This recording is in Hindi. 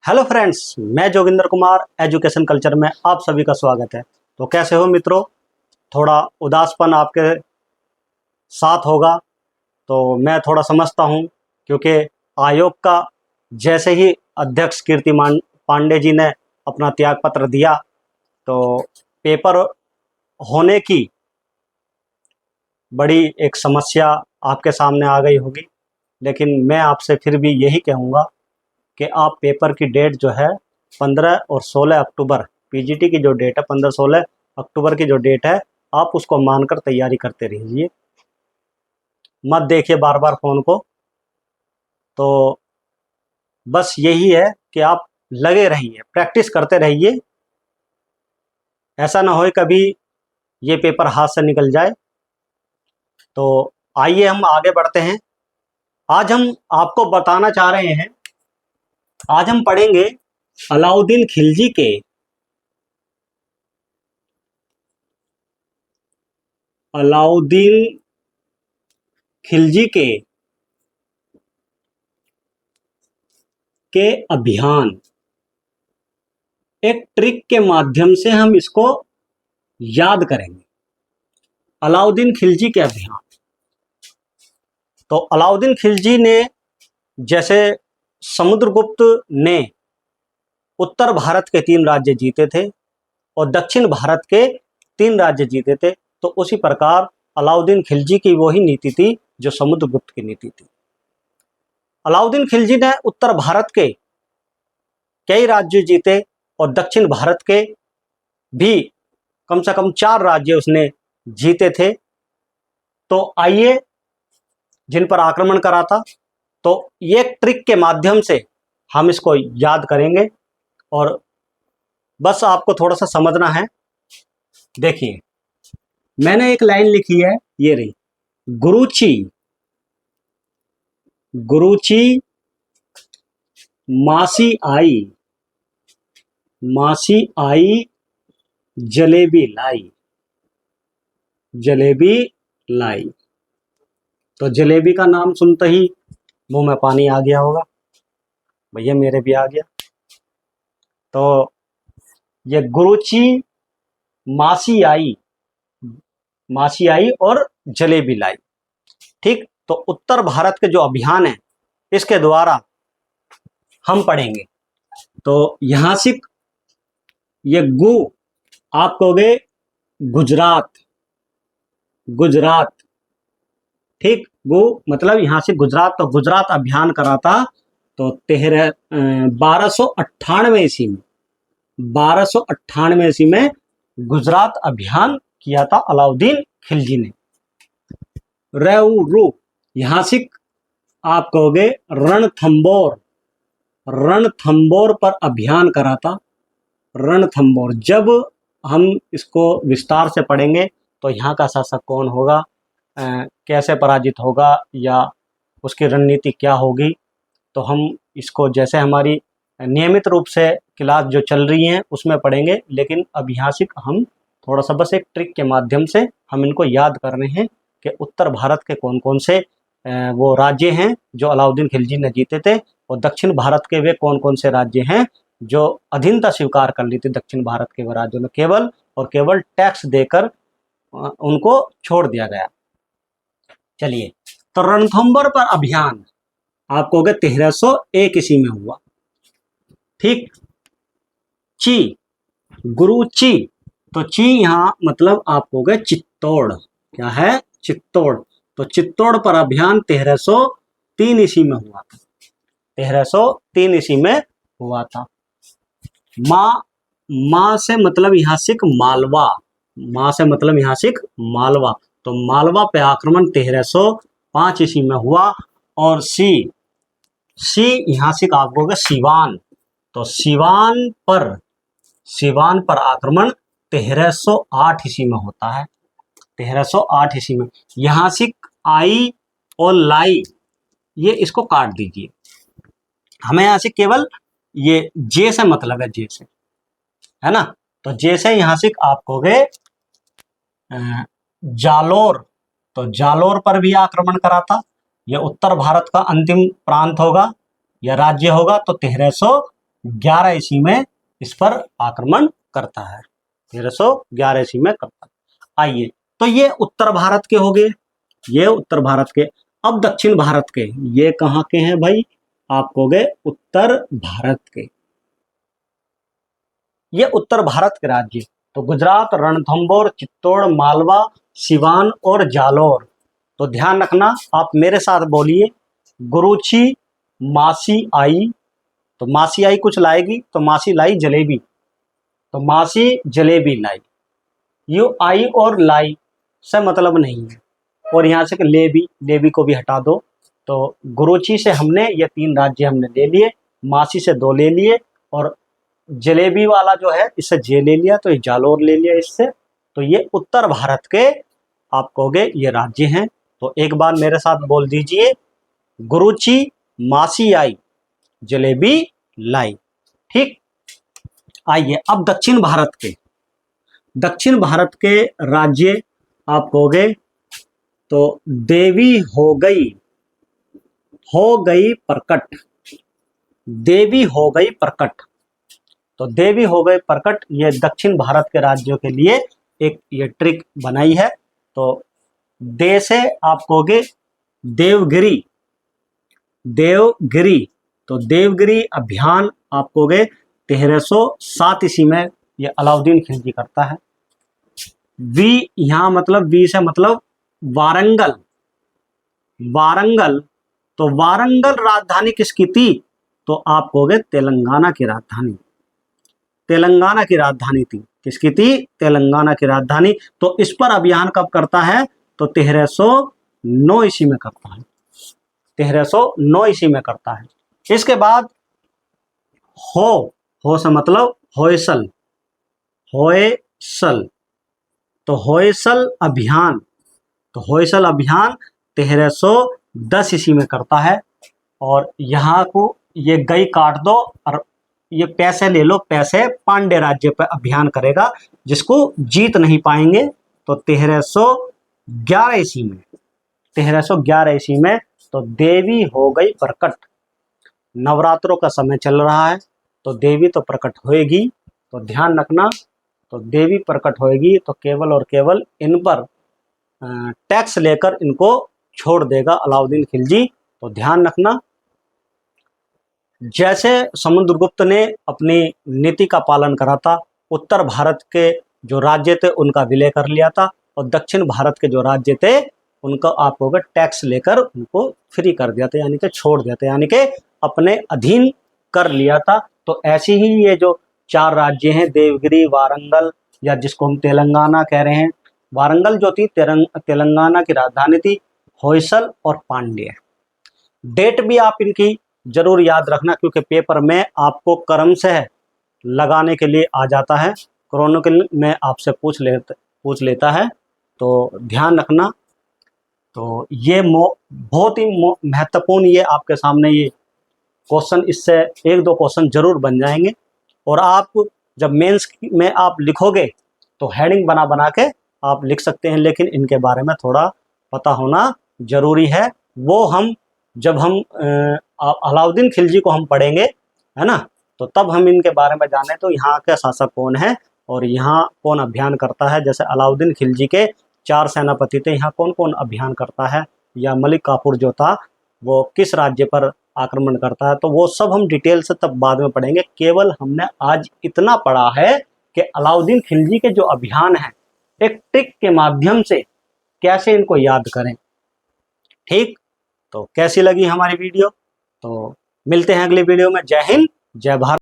हेलो फ्रेंड्स, मैं जोगिंदर कुमार एजुकेशन कल्चर में आप सभी का स्वागत है। तो कैसे हो मित्रों? थोड़ा उदासपन आपके साथ होगा तो मैं थोड़ा समझता हूँ, क्योंकि आयोग का जैसे ही अध्यक्ष कीर्तिमान पांडे जी ने अपना त्यागपत्र दिया तो पेपर होने की बड़ी एक समस्या आपके सामने आ गई होगी। लेकिन मैं आपसे फिर भी यही कहूँगा कि आप पेपर की डेट जो है 15 और 16 अक्टूबर, पीजीटी की जो डेट है 15-16 अक्टूबर की जो डेट है, आप उसको मानकर तैयारी करते रहिए। मत देखिए बार बार फ़ोन को। तो बस यही है कि आप लगे रहिए, प्रैक्टिस करते रहिए। ऐसा ना हो कभी ये पेपर हाथ से निकल जाए। तो आइए हम आगे बढ़ते हैं। आज हम आपको बताना चाह रहे हैं, आज हम पढ़ेंगे अलाउद्दीन खिलजी के अलाउद्दीन खिलजी के अभियान। एक ट्रिक के माध्यम से हम इसको याद करेंगे। अलाउद्दीन खिलजी के अभियान। तो अलाउद्दीन खिलजी ने, जैसे समुद्रगुप्त ने उत्तर भारत के 3 राज्य जीते थे और दक्षिण भारत के 3 राज्य जीते थे, तो उसी प्रकार अलाउद्दीन खिलजी की वही नीति थी जो समुद्रगुप्त की नीति थी। अलाउद्दीन खिलजी ने उत्तर भारत के कई राज्य जीते और दक्षिण भारत के भी कम से कम 4 राज्य उसने जीते थे। तो आइए, जिन पर आक्रमण करा था, तो ये ट्रिक के माध्यम से हम इसको याद करेंगे और बस आपको थोड़ा सा समझना है। देखिए, मैंने एक लाइन लिखी है, ये रही। गुरुची गुरुची मासी आई जलेबी लाई। तो जलेबी का नाम सुनते ही मुंह में पानी आ गया होगा, भैया मेरे भी आ गया। तो ये गुरुची मासी आई और जलेबी लाई। ठीक, तो उत्तर भारत के जो अभियान है इसके द्वारा हम पढ़ेंगे। तो यहां से ये गु आप कहोगे गुजरात। ठीक, गु मतलब यहां से गुजरात। तो गुजरात अभियान करा था तो 1298 ईस्वी में 1298 ईस्वी में गुजरात अभियान किया था अलाउद्दीन खिलजी ने। रेऊ यहां से आप कहोगे रणथंबोर पर अभियान करा था। रणथंबोर, जब हम इसको विस्तार से पढ़ेंगे तो यहाँ का शासक कौन होगा, कैसे पराजित होगा या उसकी रणनीति क्या होगी, तो हम इसको जैसे हमारी नियमित रूप से क्लास जो चल रही हैं उसमें पढ़ेंगे। लेकिन अब यहाँ से हम थोड़ा सा बस एक ट्रिक के माध्यम से हम इनको याद कर रहे हैं कि उत्तर भारत के कौन कौन से वो राज्य हैं जो अलाउद्दीन खिलजी ने जीते थे और दक्षिण भारत के वे कौन कौन से राज्य हैं जो अधीनता स्वीकार कर ली थी। दक्षिण भारत के वो राज्यों में केवल और केवल टैक्स देकर उनको छोड़ दिया गया। चलिए, तो रणथंबोर पर अभियान आप कहोगे 1301 ईस्वी में हुआ। ठीक, गुरु ची, तो ची यहाँ मतलब आप कहोगे चित्तौड़। क्या है? चित्तौड़। तो चित्तौड़ पर अभियान 1303 ईस्वी में हुआ था। 1303 ईस्वी में हुआ था। माँ से मतलब यहाँ से मालवा। तो मालवा पे आक्रमण 1305 ईस्वी में हुआ। और सी यहाँ से आप कहोगे सिवान। तो सिवान पर आक्रमण 1308 ईस्वी में होता है। 1308 ईस्वी में। यहां से आई और लाई, ये इसको काट दीजिए। हमें यहां से केवल ये जे से मतलब है, जे से, है ना। तो जे से यहां से आप कहोगे जालोर। तो जालोर पर भी आक्रमण करा था। यह उत्तर भारत का अंतिम प्रांत होगा या राज्य होगा। तो 1300 1311 ईस्वी में इस पर आक्रमण करता है। 1311 ईस्वी में करता है। आइए, तो ये उत्तर भारत के हो गए, ये उत्तर भारत के। अब दक्षिण भारत के, ये कहाँ के हैं भाई? आप कहोगे उत्तर भारत के। ये उत्तर भारत के राज्य, तो गुजरात, रणथंभौर, चित्तौड़, मालवा, सिवान और जालौर। तो ध्यान रखना, आप मेरे साथ बोलिए, गुरुची, मासी आई। तो मासी आई कुछ लाएगी, तो मासी लाई जलेबी, तो मासी जलेबी लाई। यू आई और लाई से मतलब नहीं है, और यहाँ से लेबी को भी हटा दो। तो गुरुची से हमने ये 3 राज्य हमने ले लिए, मासी से 2 ले लिए, और जलेबी वाला जो है इससे जे ले लिया, तो ये जालौर ले लिया इससे। तो ये उत्तर भारत के आप कहोगे ये राज्य हैं। तो एक बार मेरे साथ बोल दीजिए, गुरुची, मासी आई, जलेबी लाई। ठीक। आइए, अब दक्षिण भारत के, दक्षिण भारत के राज्य आप कहोगे, तो देवी हो गई प्रकट, देवी हो गई प्रकट। तो देवी हो गई प्रकट, ये दक्षिण भारत के राज्यों के लिए एक ये ट्रिक बनाई है। तो दे से आप कहोगे देवगिरी, देवगिरी। तो देवगिरी अभियान आप कहोगे 1307 ईस्वी में ये अलाउद्दीन खिलजी करता है। वी यहाँ मतलब वी से मतलब वारंगल, वारंगल। तो वारंगल राजधानी किसकी थी? तो आप कहोगे तेलंगाना की राजधानी, तेलंगाना की राजधानी थी। किसकी थी? तेलंगाना की राजधानी। तो इस पर अभियान कब करता है? तो 1309 ईस्वी में करता है, 1309 ईस्वी में करता है। इसके बाद हो से मतलब होयसल, होयसल। तो होयसल अभियान, तो होयसल अभियान 1310 ईस्वी में करता है। और यहाँ को ये गई काट दो और ये पैसे ले लो, पैसे पांड्य राज्य पर अभियान करेगा, जिसको जीत नहीं पाएंगे। तो 1311 ईस्वी में, 1311 ईस्वी में तो देवी हो गई प्रकट। नवरात्रों का समय चल रहा है, तो देवी तो प्रकट होएगी। तो ध्यान रखना, तो देवी प्रकट होएगी तो केवल और केवल इन पर टैक्स लेकर इनको छोड़ देगा अलाउद्दीन खिलजी। तो ध्यान रखना, जैसे समुद्रगुप्त ने अपनी नीति का पालन करा था, उत्तर भारत के जो राज्य थे उनका विलय कर लिया था, और दक्षिण भारत के जो राज्य थे उनको आप लोग टैक्स लेकर उनको फ्री कर दिया था, यानी कि छोड़ दिया था, यानी कि अपने अधीन कर लिया था। तो ऐसे ही ये जो 4 राज्य हैं, देवगिरी, वारंगल, या जिसको हम तेलंगाना कह रहे हैं, वारंगल जो थी तेलंगाना की राजधानी थी, होयसल और पांड्य। डेट भी आप इनकी जरूर याद रखना, क्योंकि पेपर में आपको क्रमशः लगाने के लिए आ जाता है, क्रॉनिकल में आपसे पूछ लेता है। तो ध्यान रखना। तो ये बहुत ही महत्वपूर्ण, ये आपके सामने ये क्वेश्चन, इससे 1-2 क्वेश्चन जरूर बन जाएंगे। और आप जब मेंस में आप लिखोगे तो हेडिंग बना बना के आप लिख सकते हैं, लेकिन इनके बारे में थोड़ा पता होना जरूरी है। वो हम जब हम अलाउद्दीन खिलजी को हम पढ़ेंगे, है ना, तो तब हम इनके बारे में जाने, तो यहाँ के शासक कौन है और यहाँ कौन अभियान करता है। जैसे अलाउद्दीन खिलजी के 4 सेनापति थे, यहाँ कौन कौन अभियान करता है, या मलिक काफूर जो था वो किस राज्य पर आक्रमण करता है, तो वो सब हम डिटेल से तब बाद में पढ़ेंगे। केवल हमने आज इतना पढ़ा है कि अलाउद्दीन खिलजी के जो अभियान है, एक ट्रिक के माध्यम से कैसे इनको याद करें। ठीक, तो कैसी लगी हमारी वीडियो? तो मिलते हैं अगली वीडियो में। जय हिंद, जय भारत।